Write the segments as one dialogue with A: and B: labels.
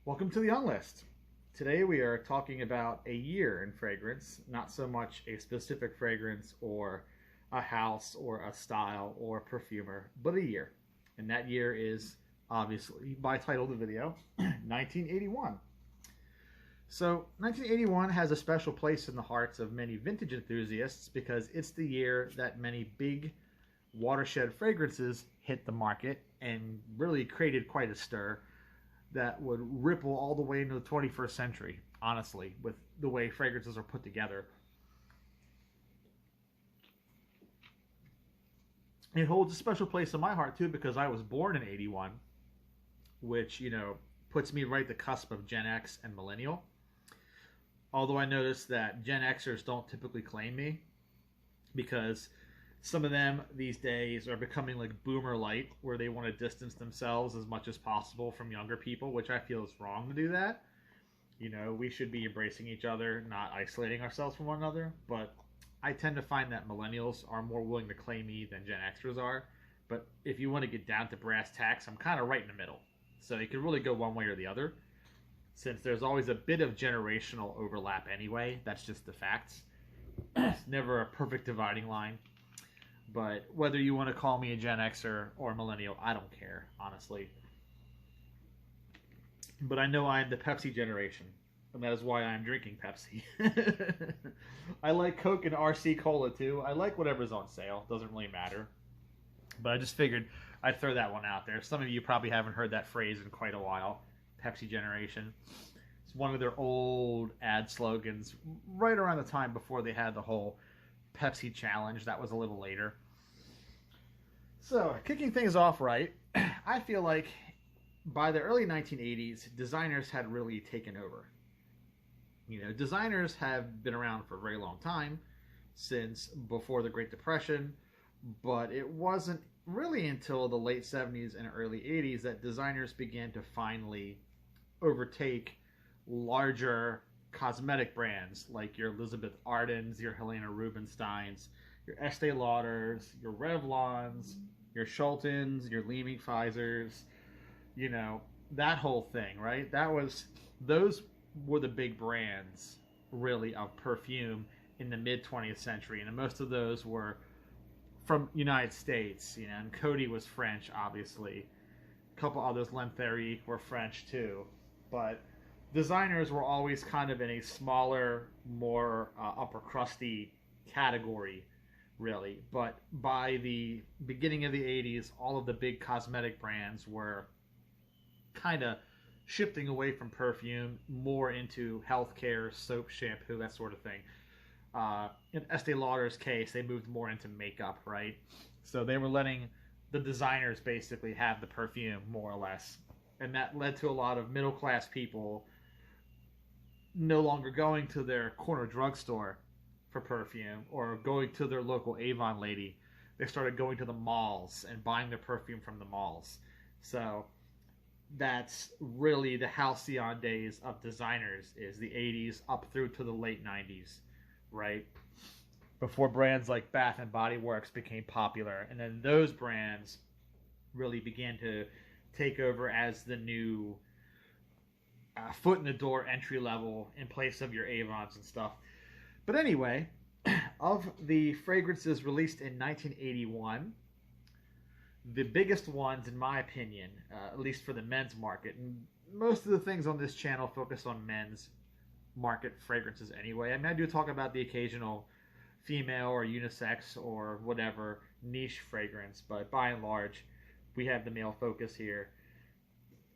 A: Welcome to the Unlist. Today we are talking about a year in fragrance, not so much a specific fragrance or a house or a style or a perfumer, but a year. And that year is obviously, by title of the video, 1981. So 1981 has a special place in the hearts of many vintage enthusiasts because it's the year that many big watershed fragrances hit the market and really created quite a stir that would ripple all the way into the 21st century, honestly, with the way fragrances are put together. It holds a special place in my heart, too, because I was born in 81, which, puts me right at the cusp of Gen X and Millennial. Although I noticed that Gen Xers don't typically claim me because some of them these days are becoming like boomer light, where they want to distance themselves as much as possible from younger people, which I feel is wrong to do that. We should be embracing each other, not isolating ourselves from one another. But I tend to find that millennials are more willing to claim me than Gen Xers are. But if you want to get down to brass tacks, I'm kind of right in the middle. So you can really go one way or the other. Since there's always a bit of generational overlap anyway, that's just the facts. It's never a perfect dividing line. But whether you want to call me a Gen Xer or millennial, I don't care, honestly. But I know I'm the Pepsi generation, and that is why I'm drinking Pepsi. I like Coke and RC Cola too. I like whatever's on sale. Doesn't really matter. But I just figured I'd throw that one out there. Some of you probably haven't heard that phrase in quite a while. Pepsi generation. It's one of their old ad slogans, right around the time before they had the whole Pepsi challenge. That was a little later. So, kicking things off right, I feel like by the early 1980s, designers had really taken over. Designers have been around for a very long time, since before the Great Depression, but it wasn't really until the late 70s and early 80s that designers began to finally overtake larger cosmetic brands like your Elizabeth Ardens, your Helena Rubinsteins, your Estee Lauders, your Revlons, your Schultons, your Leeming Pfizers, that whole thing, right? Those were the big brands, really, of perfume in the mid 20th century, and most of those were from United States, and Coty was French, obviously. A couple others, L'Entherique, were French too, but designers were always kind of in a smaller, more upper crusty category, really. But by the beginning of the 80s, all of the big cosmetic brands were kind of shifting away from perfume, more into healthcare, soap, shampoo, that sort of thing. In Estee Lauder's case, they moved more into makeup, right? So they were letting the designers basically have the perfume, more or less. And that led to a lot of middle-class people no longer going to their corner drugstore for perfume or going to their local Avon lady. They started going to the malls and buying their perfume from the malls. So that's really the halcyon days of designers, is the 80s up through to the late 90s, right? Before brands like Bath and Body Works became popular, and then those brands really began to take over as the new foot in the door entry level in place of your Avons and stuff. But anyway, of the fragrances released in 1981, the biggest ones, in my opinion, at least for the men's market, and most of the things on this channel focus on men's market fragrances anyway. I mean, I do talk about the occasional female or unisex or whatever niche fragrance, but by and large, we have the male focus here.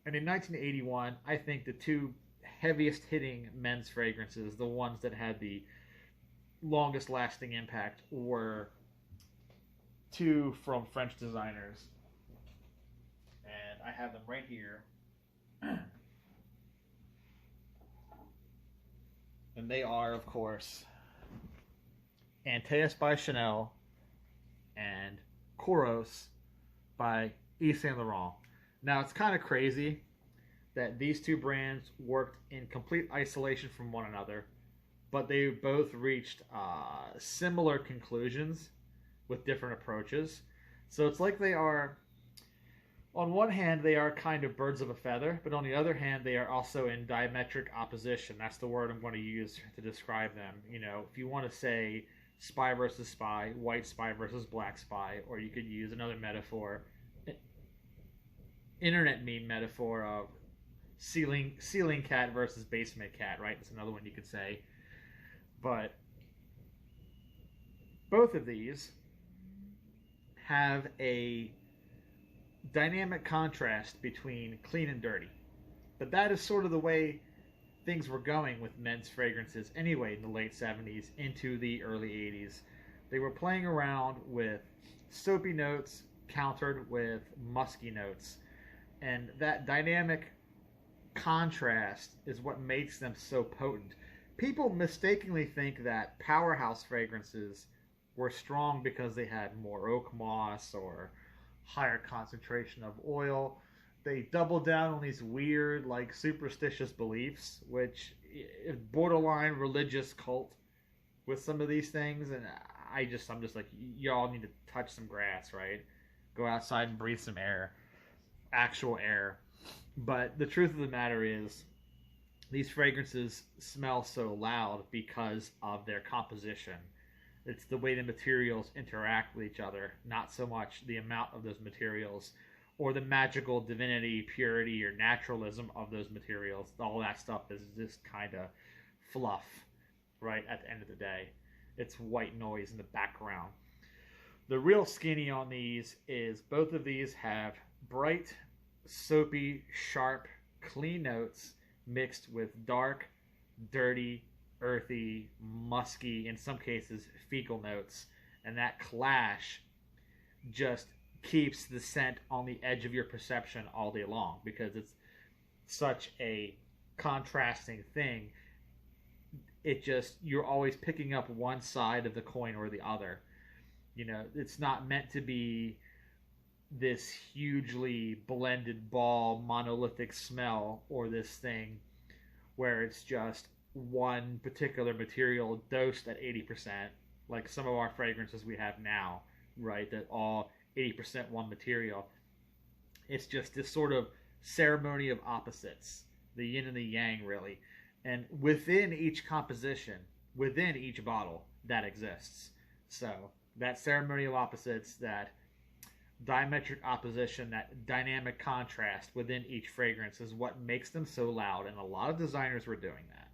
A: And in 1981, I think the two heaviest hitting men's fragrances, the ones that had the longest lasting impact, were two from French designers. And I have them right here. And they are, of course, Antaeus by Chanel and Kouros by Yves Saint Laurent. Now, it's kind of crazy that these two brands worked in complete isolation from one another, but they both reached similar conclusions with different approaches. So it's like they are on one hand, they are kind of birds of a feather, but on the other hand, they are also in diametric opposition. That's the word I'm going to use to describe them. You know, if you want to say spy versus spy, white spy versus black spy, or you could use another metaphor, internet meme metaphor of ceiling cat versus basement cat, right? That's another one you could say. But both of these have a dynamic contrast between clean and dirty. But that is sort of the way things were going with men's fragrances anyway in the late 70s into the early 80s. They were playing around with soapy notes countered with musky notes. And that dynamic contrast is what makes them so potent. People mistakenly think that powerhouse fragrances were strong because they had more oak moss or higher concentration of oil. They double down on these weird, like, superstitious beliefs, which is borderline religious cult with some of these things. And I'm just like, y'all need to touch some grass, right? Go outside and breathe some air, actual air. But the truth of the matter is, these fragrances smell so loud because of their composition. It's the way the materials interact with each other, not so much the amount of those materials or the magical divinity, purity, or naturalism of those materials. All that stuff is just kind of fluff, right, at the end of the day. It's white noise in the background. The real skinny on these is both of these have bright, soapy, sharp, clean notes mixed with dark, dirty, earthy, musky, in some cases fecal notes, and that clash just keeps the scent on the edge of your perception all day long because it's such a contrasting thing. It just, you're always picking up one side of the coin or the other. You know, it's not meant to be this hugely blended ball monolithic smell, or this thing where it's just one particular material dosed at 80%, like some of our fragrances we have now, right? That all 80% one material. It's just this sort of ceremony of opposites, the yin and the yang, really. And within each composition, within each bottle, that exists. So that ceremony of opposites, that diametric opposition, that dynamic contrast within each fragrance is what makes them so loud. And a lot of designers were doing that.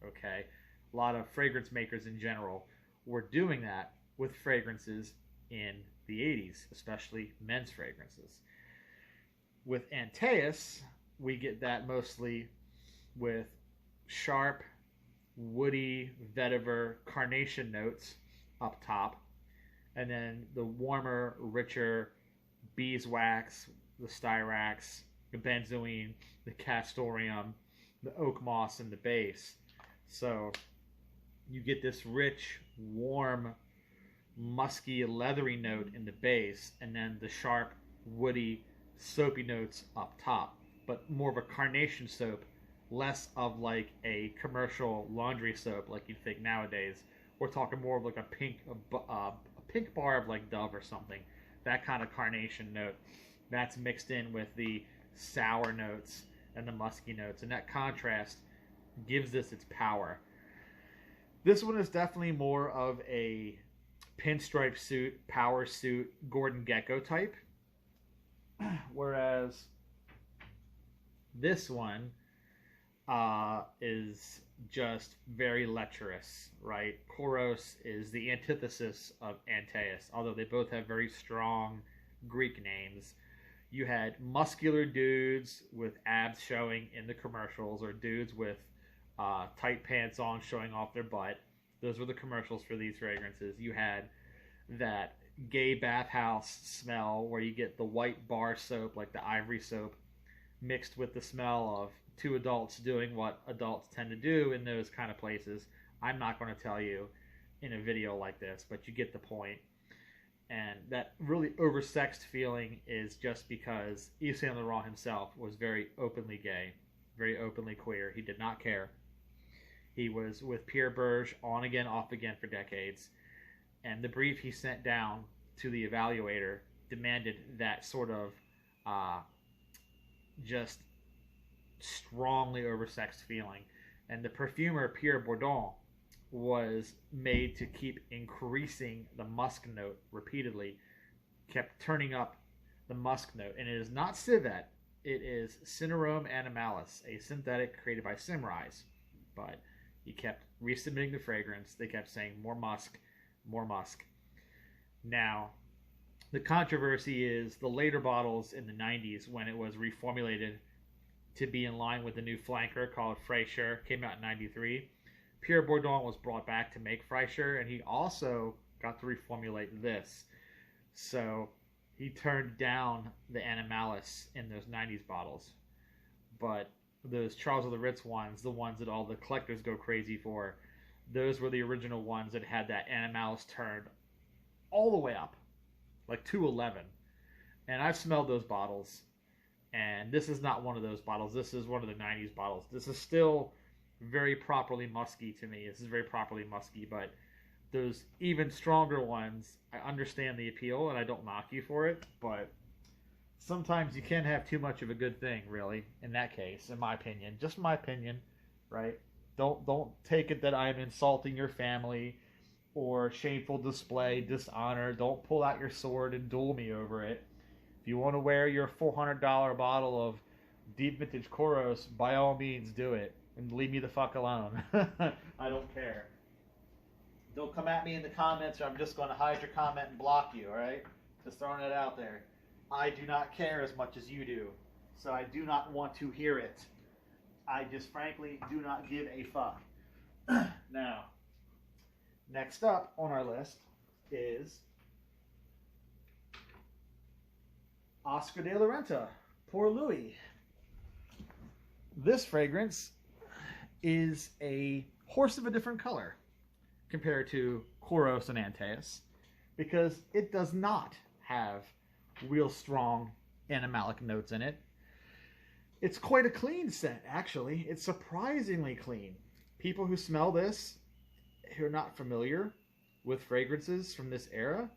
A: Okay, a lot of fragrance makers in general were doing that with fragrances in the 80s, especially men's fragrances. With Antaeus, we get that mostly with sharp, woody, vetiver, carnation notes up top, and then the warmer, richer beeswax, the styrax, the benzoin, the castoreum, the oak moss in the base. So you get this rich, warm, musky, leathery note in the base, and then the sharp, woody, soapy notes up top, but more of a carnation soap, less of like a commercial laundry soap like you'd think nowadays. We're talking more of like a pink bar of like Dove or something. That kind of carnation note. That's mixed in with the sour notes and the musky notes, and that contrast gives this its power. This one is definitely more of a pinstripe suit, power suit, Gordon Gekko type, whereas this one is just very lecherous, right? Kouros is the antithesis of Antaeus, although they both have very strong Greek names. You had muscular dudes with abs showing in the commercials, or dudes with tight pants on showing off their butt. Those were the commercials for these fragrances. You had that gay bathhouse smell where you get the white bar soap, like the ivory soap, mixed with the smell of two adults doing what adults tend to do in those kind of places. I'm not going to tell you in a video like this, but you get the point. And that really oversexed feeling is just because Yves Saint Laurent himself was very openly gay, very openly queer. He did not care. He was with Pierre Berge on again, off again for decades. And the brief he sent down to the evaluator demanded that sort of just strongly oversexed feeling. And the perfumer Pierre Bourdon was made to keep increasing the musk note repeatedly, kept turning up the musk note. And it is not civet, it is Cinerome animalis, a synthetic created by Simrise. But he kept resubmitting the fragrance. They kept saying more musk, more musk. Now, the controversy is the later bottles in the 90s, when it was reformulated to be in line with the new flanker called Fraîcheur, came out in 93. Pierre Bourdon was brought back to make Fraîcheur, and he also got to reformulate this. So he turned down the Animalis in those 90s bottles. But those Charles of the Ritz ones, the ones that all the collectors go crazy for, those were the original ones that had that Animalis turned all the way up, like 211. And I've smelled those bottles, and this is not one of those bottles. This is one of the 90s bottles. This is still very properly musky to me. This is very properly musky, but those even stronger ones, I understand the appeal, and I don't knock you for it, but sometimes you can't have too much of a good thing, really, in that case, in my opinion. Just my opinion, right? Don't take it that I'm insulting your family or shameful display, dishonor. Don't pull out your sword and duel me over it. If you want to wear your $400 bottle of deep vintage Kouros, by all means do it. And leave me the fuck alone. I don't care. Don't come at me in the comments, or I'm just going to hide your comment and block you, alright? Just throwing it out there. I do not care as much as you do. So I do not want to hear it. I just frankly do not give a fuck. Now, next up on our list is Oscar de la Renta, Pour Louis. This fragrance is a horse of a different color compared to Kouros and Antaeus, because it does not have real strong animalic notes in it. It's quite a clean scent, actually. It's surprisingly clean. People who smell this, who are not familiar with fragrances from this era,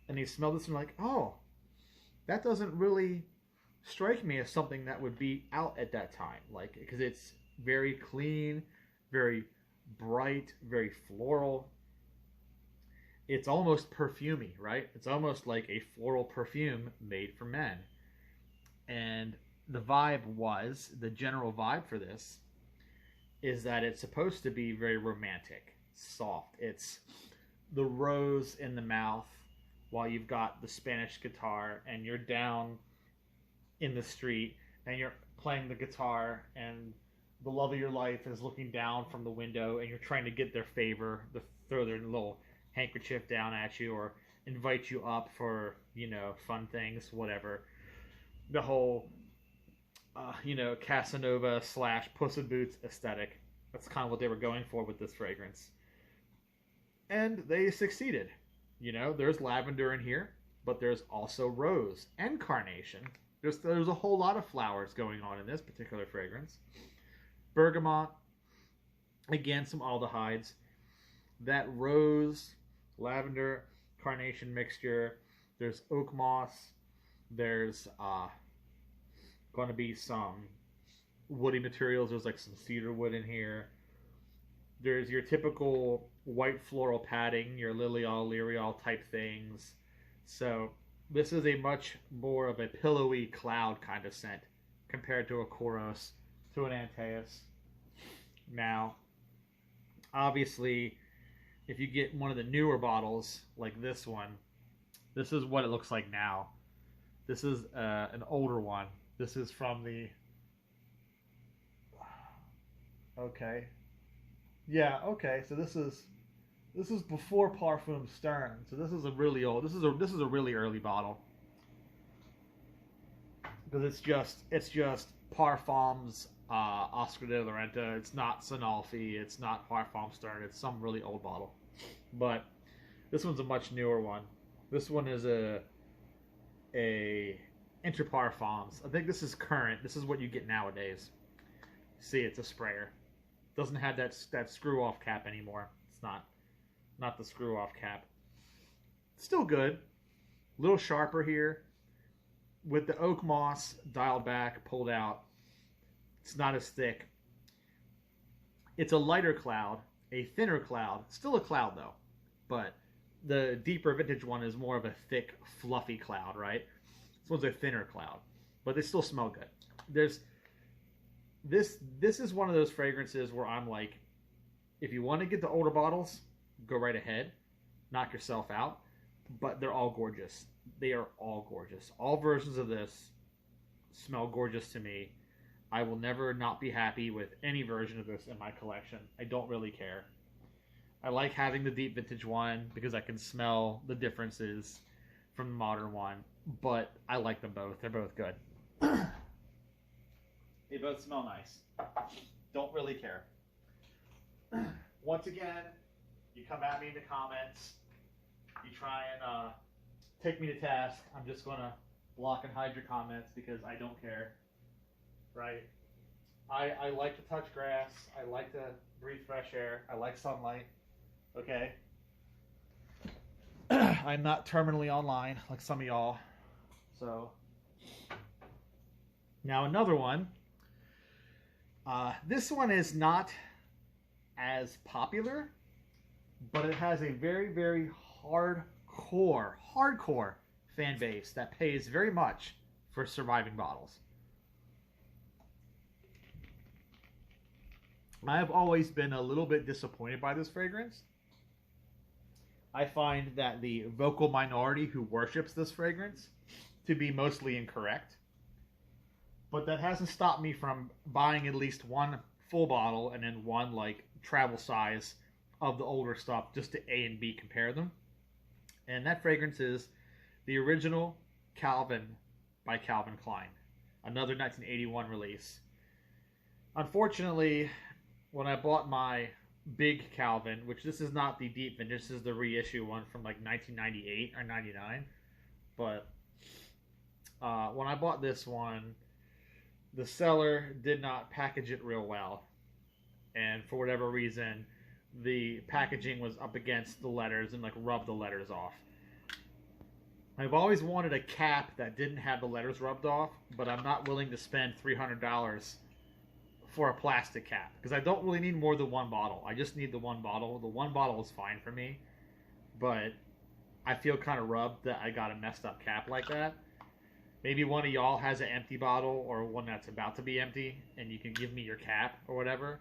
A: and they smell this and are like, oh, that doesn't really strike me as something that would be out at that time. Like, because it's very clean, very bright, very floral. It's almost perfumey, right? It's almost like a floral perfume made for men. And the general vibe for this is that it's supposed to be very romantic, soft. It's the rose in the mouth while you've got the Spanish guitar and you're down in the street and you're playing the guitar and the love of your life is looking down from the window and you're trying to get their favor, to throw their little handkerchief down at you or invite you up for, fun things, whatever. The whole, Casanova / Puss in Boots aesthetic. That's kind of what they were going for with this fragrance. And they succeeded. There's lavender in here, but there's also rose and carnation. There's a whole lot of flowers going on in this particular fragrance. Bergamot, again, some aldehydes. That rose, lavender, carnation mixture. There's oak moss. There's going to be some woody materials. There's like some cedar wood in here. There's your typical white floral padding, your lilial, lyriol type things. So this is a much more of a pillowy cloud kind of scent compared to a Kouros, to an Antaeus. Now, obviously, if you get one of the newer bottles like this one, this is what it looks like now. This is an older one. This is from the... Okay. Yeah, okay. So this is before Parfum Stern. So this is a really old. This is a really early bottle. Because it's just Parfums Oscar de la Renta. It's not Sanalfi. It's not Parfum Stern. It's some really old bottle. But this one's a much newer one. This one is a Inter Parfums. I think this is current. This is what you get nowadays. See, it's a sprayer. Doesn't have that screw off cap anymore. It's not the screw off cap. Still good. A little sharper here. with the oak moss dialed back, pulled out, it's not as thick. It's a lighter cloud, a thinner cloud, still a cloud though, but the deeper vintage one is more of a thick, fluffy cloud, right? This one's a thinner cloud, but they still smell good. There's this is one of those fragrances where I'm like, if you want to get the older bottles, go right ahead, knock yourself out, but they're all gorgeous. They are all gorgeous. All versions of this smell gorgeous to me. I will never not be happy with any version of this in my collection. I don't really care. I like having the deep vintage one because I can smell the differences from the modern one, but I like them both. They're both good. They both smell nice. Don't really care. Once again, you come at me in the comments, you try and take me to task. I'm just going to block and hide your comments because I don't care. Right? I like to touch grass. I like to breathe fresh air. I like sunlight. Okay? I'm not terminally online like some of y'all. So, now another one. This one is not as popular, but it has a very, very hardcore fan base that pays very much for surviving bottles. I've always been a little bit disappointed by this fragrance. I find that the vocal minority who worships this fragrance to be mostly incorrect. But that hasn't stopped me from buying at least one full bottle and then one like travel size of the older stuff just to A and B compare them. And that fragrance is the original Calvin by Calvin Klein, another 1981 release. Unfortunately, when I bought my big Calvin, which this is not the deep vintage, this is the reissue one from like 1998 or 99, but when I bought this one, the seller did not package it real well, and for whatever reason, the packaging was up against the letters and like rubbed the letters off. I've always wanted a cap that didn't have the letters rubbed off, but I'm not willing to spend $300 for a plastic cap because I don't really need more than one bottle. I just need the one bottle. The one bottle is fine for me, but I feel kind of rubbed that I got a messed up cap like that. Maybe one of y'all has an empty bottle or one that's about to be empty and you can give me your cap or whatever.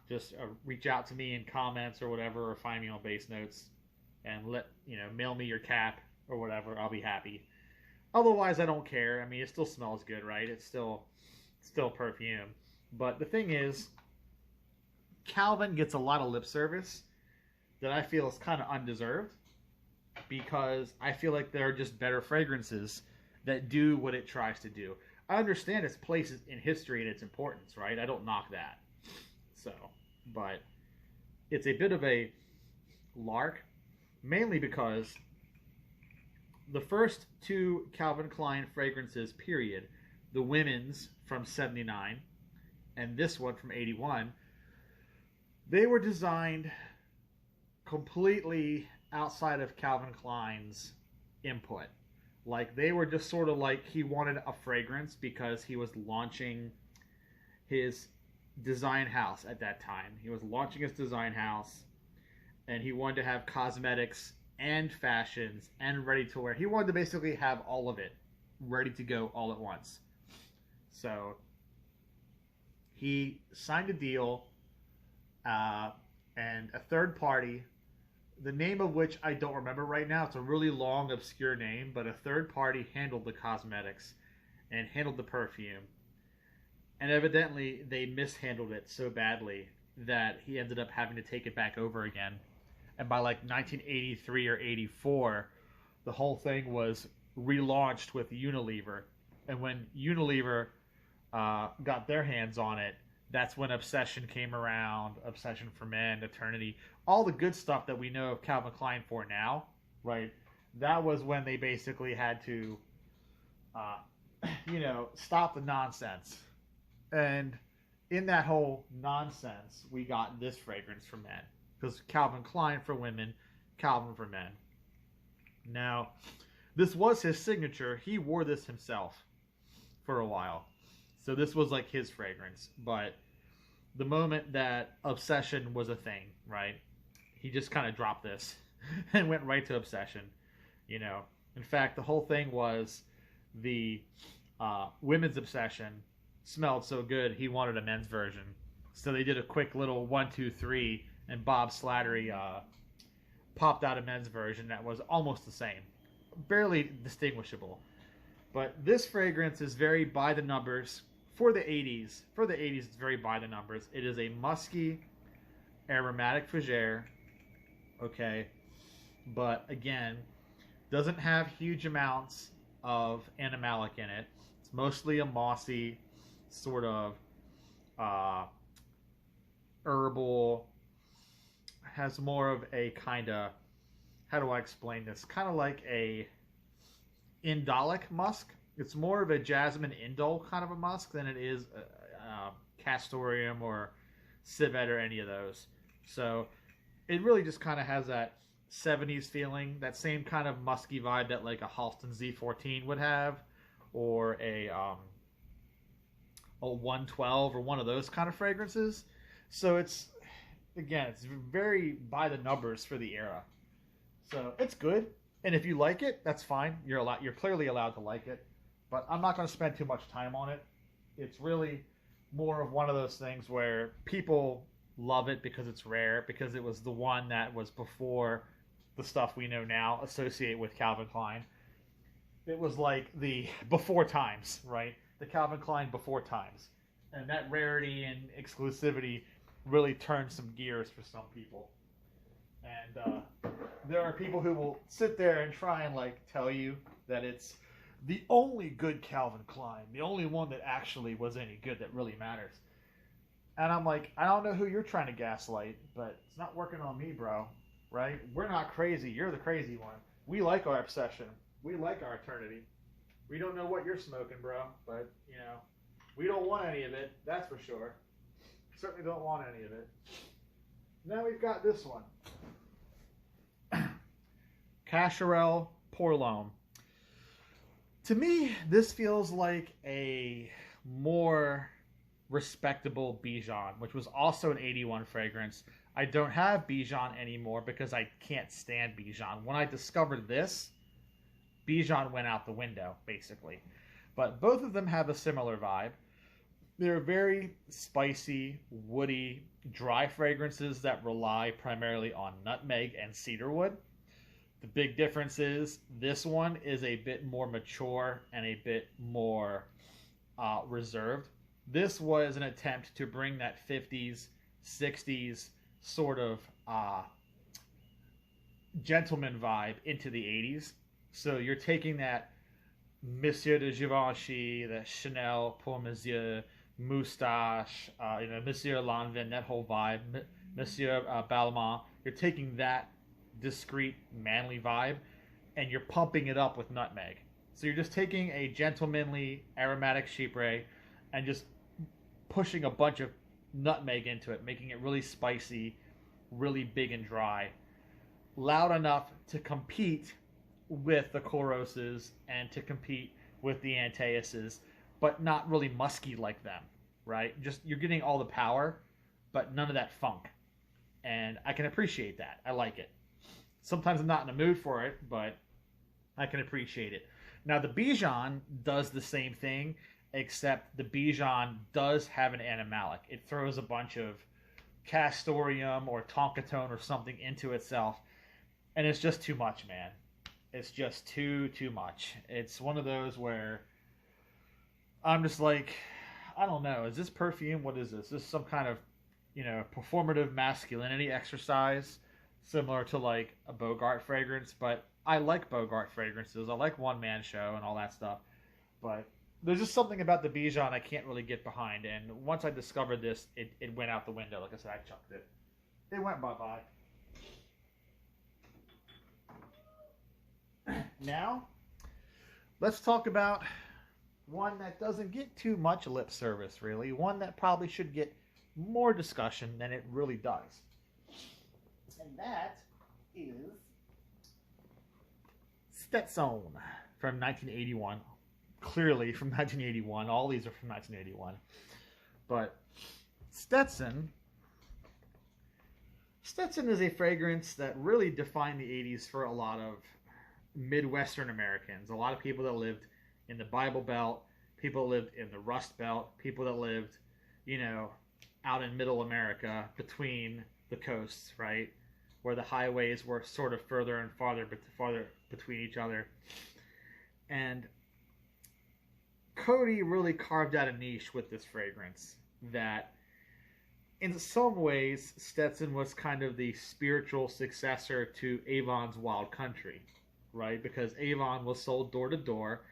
A: Just reach out to me in comments or whatever, or find me on Base Notes and mail me your cap or whatever. I'll be happy. Otherwise, I don't care. I mean, it still smells good, right? It's still perfume. But the thing is, Calvin gets a lot of lip service that I feel is kind of undeserved because I feel like there are just better fragrances that do what it tries to do. I understand its place in history and its importance, right? I don't knock that. So, but it's a bit of a lark, mainly because the first two Calvin Klein fragrances, period, the women's from 79 and this one from 81, they were designed completely outside of Calvin Klein's input. Like, they were just sort of like, he wanted a fragrance because he was launching his design house at that time. He was launching his design house, and he wanted to have cosmetics and fashions and ready to wear. He wanted to basically have all of it ready to go all at once. So he signed a deal, and a third party, the name of which I don't remember right now. It's a really long, obscure name, but a third party handled the cosmetics and handled the perfume. And evidently, they mishandled it so badly that he ended up having to take it back over again. And by like 1983 or 84, the whole thing was relaunched with Unilever. And when Unilever got their hands on it, that's when Obsession came around, Obsession for Men, Eternity, all the good stuff that we know of Calvin Klein for now, right? That was when they basically had to, stop the nonsense. And in that whole nonsense, we got this fragrance for men. Because Calvin Klein for women, Calvin for men. Now, this was his signature. He wore this himself for a while. So this was like his fragrance. But the moment that Obsession was a thing, right? He just kind of dropped this and went right to Obsession, you know. In fact, the whole thing was the women's Obsession smelled so good he wanted a men's version. So they did a quick little 1, 2, 3, and Bob Slattery popped out a men's version that was almost the same, barely distinguishable. But this fragrance is very by the numbers for the 80s. For the 80s, it's very by the numbers. It is a musky, aromatic fougere, okay, but again, doesn't have huge amounts of animalic in it. It's mostly a mossy, sort of herbal, has more of a kind of, how do I explain this? Kind of like a indolic musk. It's more of a jasmine indole kind of a musk than it is castoreum or civet or any of those. So it really just kind of has that 70s feeling, that same kind of musky vibe that like a Halston Z14 would have, or a 112 or one of those kind of fragrances. So it's, again, it's very by the numbers for the era. So it's good, and if you like it, that's fine. You're clearly allowed to like it, but I'm not going to spend too much time on it. It's really more of one of those things where people love it because it's rare, because it was the one that was before the stuff we know now associate with Calvin Klein. It was like the before times, right? The Calvin Klein before times. And that rarity and exclusivity really turned some gears for some people. And there are people who will sit there and try and like tell you that it's the only good Calvin Klein, the only one that actually was any good that really matters. And I'm like, I don't know who you're trying to gaslight, but it's not working on me, bro. Right? We're not crazy. You're the crazy one. We like our Obsession. We like our Eternity. We don't know what you're smoking, bro, but, you know, we don't want any of it. That's for sure. Certainly don't want any of it. Now we've got this one. Cacharel Porloam. To me, this feels like a more respectable Bijan, which was also an 81 fragrance. I don't have Bijan anymore because I can't stand Bijan. When I discovered this, Bijan went out the window, basically. But both of them have a similar vibe. They're very spicy, woody, dry fragrances that rely primarily on nutmeg and cedarwood. The big difference is this one is a bit more mature and a bit more reserved. This was an attempt to bring that 50s, 60s sort of gentleman vibe into the 80s. So you're taking that Monsieur de Givenchy, the Chanel pour Monsieur, Moustache, Monsieur Lanvin, that whole vibe, Monsieur Balmain. You're taking that discreet, manly vibe, and you're pumping it up with nutmeg. So you're just taking a gentlemanly, aromatic chypre and just pushing a bunch of nutmeg into it, making it really spicy, really big and dry, loud enough to compete with the Kouroses and to compete with the Antaeuses, but not really musky like them, right? Just you're getting all the power, but none of that funk. And I can appreciate that. I like it. Sometimes I'm not in the mood for it, but I can appreciate it. Now the Bijan does the same thing, except the Bijan does have an animalic. It throws a bunch of castoreum or tonkatone or something into itself, and it's just too much, man. It's just too much. It's one of those where I'm just like, I don't know, is this perfume? What is this? Is this some kind of, performative masculinity exercise, similar to like a Bogart fragrance? But I like Bogart fragrances. I like One Man Show and all that stuff. But there's just something about the Bijan I can't really get behind. And once I discovered this, it went out the window. Like I said, I chucked it. It went bye-bye. Now, let's talk about one that doesn't get too much lip service, really. One that probably should get more discussion than it really does. And that is Stetson from 1981. Clearly from 1981. All these are from 1981. But Stetson is a fragrance that really defined the 80s for a lot of Midwestern Americans. A lot of people that lived in the Bible Belt, people that lived in the Rust Belt, people that lived, out in middle America between the coasts, right? Where the highways were sort of further and farther between each other. And Cody really carved out a niche with this fragrance that in some ways Stetson was kind of the spiritual successor to Avon's Wild Country, right? Because Avon was sold door to door,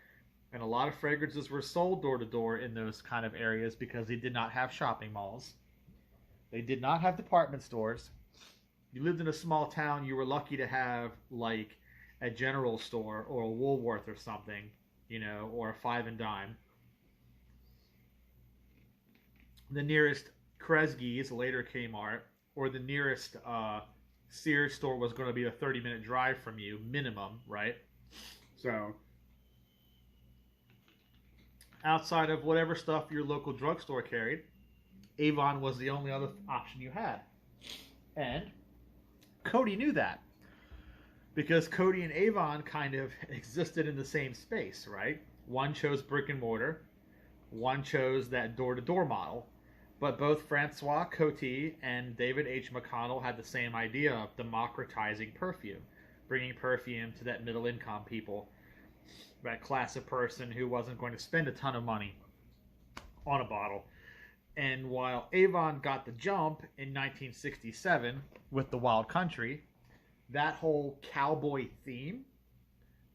A: and a lot of fragrances were sold door to door in those kind of areas because they did not have shopping malls. They did not have department stores. You lived in a small town, you were lucky to have like a general store or a Woolworth or something, or a Five and Dime. The nearest Kresge's, later Kmart, or the nearest Sears store was going to be a 30-minute drive from you, minimum, right? So, outside of whatever stuff your local drugstore carried, Avon was the only other option you had. And Cody knew that, because Cody and Avon kind of existed in the same space, right? One chose brick and mortar, one chose that door-to-door model, but both Francois Coty and David H. McConnell had the same idea of democratizing perfume, bringing perfume to that middle-income people, that class of person who wasn't going to spend a ton of money on a bottle. And while Avon got the jump in 1967 with the Wild Country, that whole cowboy theme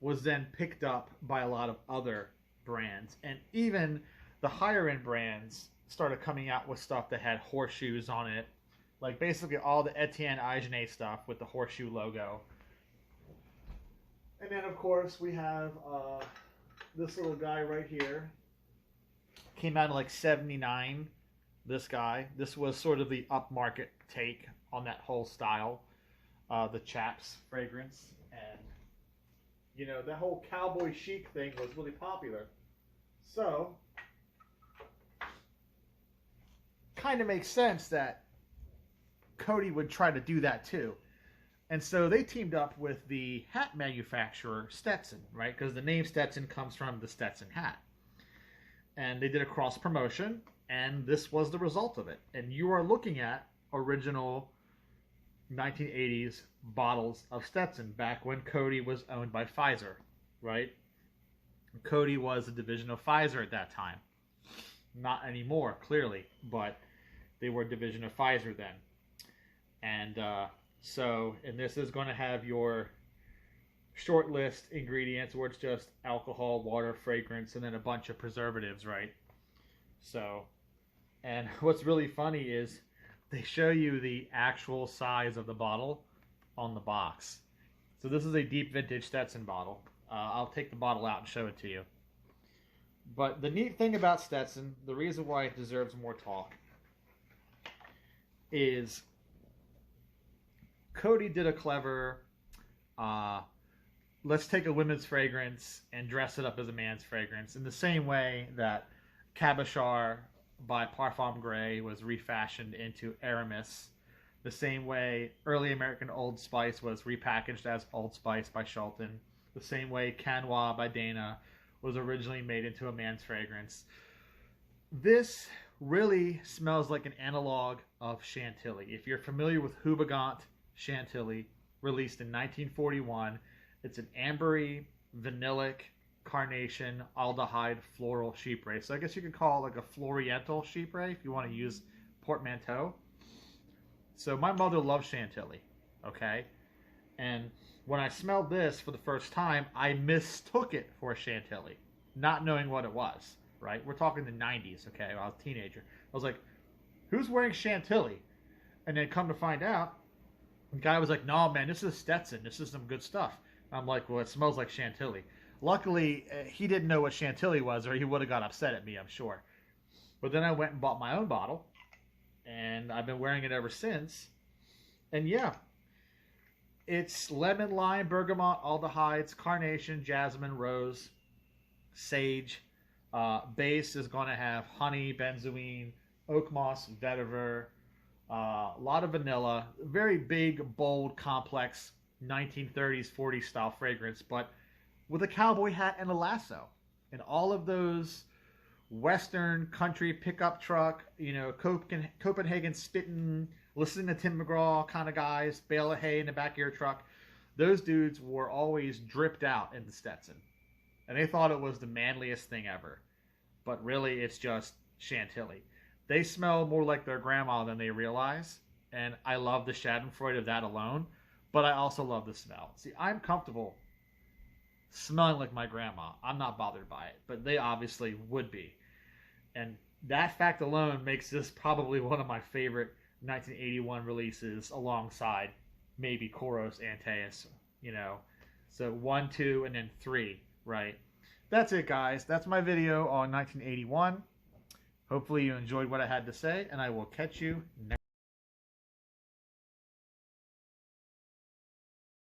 A: was then picked up by a lot of other brands. And even the higher end brands started coming out with stuff that had horseshoes on it. Like basically all the Etienne Agenais stuff with the horseshoe logo. And then of course we have this little guy right here. Came out in like 79. This guy. This was sort of the upmarket take on that whole style. The Chaps fragrance, and that whole cowboy chic thing was really popular. So kind of makes sense that Cody would try to do that too. And so they teamed up with the hat manufacturer Stetson, right? Because the name Stetson comes from the Stetson hat. And they did a cross promotion, and this was the result of it. And you are looking at original 1980s bottles of Stetson back when Cody was owned by Pfizer, right? Cody was a division of Pfizer at that time. Not anymore, clearly, but they were a division of Pfizer then. And and this is going to have your short list ingredients where it's just alcohol, water, fragrance, and then a bunch of preservatives, right? So, and what's really funny is they show you the actual size of the bottle on the box. So this is a deep vintage Stetson bottle. I'll take the bottle out and show it to you. But the neat thing about Stetson, the reason why it deserves more talk, is Cody did a clever, let's take a women's fragrance and dress it up as a man's fragrance, in the same way that Cabochard by Parfum Gray was refashioned into Aramis, the same way early American Old Spice was repackaged as Old Spice by Shelton, the same way Canois by Dana was originally made into a man's fragrance. This really smells like an analog of Chantilly. If you're familiar with Houbigant Chantilly, released in 1941, it's an ambery, vanillic, carnation, aldehyde, floral chypre. So I guess you could call it like a floriental chypre if you want to use portmanteau. So my mother loves Chantilly, okay? And when I smelled this for the first time, I mistook it for a Chantilly, not knowing what it was, right? We're talking the 90s, okay? When I was a teenager. I was like, who's wearing Chantilly? And then come to find out, the guy was like, no, man, this is Stetson. This is some good stuff. I'm like, well, it smells like Chantilly. Luckily, he didn't know what Chantilly was, or he would have got upset at me, I'm sure. But then I went and bought my own bottle, and I've been wearing it ever since. And yeah, It's lemon, lime, bergamot, aldehydes, carnation, jasmine, rose, sage. Base is going to have honey, benzoin, oak moss, vetiver, a lot of vanilla. Very big, bold, complex 1930s, 40s style fragrance, but with a cowboy hat and a lasso. And all of those Western country pickup truck, Copenhagen spitting, listening to Tim McGraw kind of guys, bale of hay in the back of your truck. Those dudes were always dripped out in the Stetson. And they thought it was the manliest thing ever. But really, it's just Chantilly. They smell more like their grandma than they realize. And I love the Schadenfreude of that alone. But I also love the smell. See, I'm comfortable smelling like my grandma. I'm not bothered by it. But they obviously would be. And that fact alone makes this probably one of my favorite 1981 releases, alongside maybe Kouros, Antaeus, So 1, 2, and then 3, right? That's it, guys. That's my video on 1981. Hopefully you enjoyed what I had to say, and I will catch you next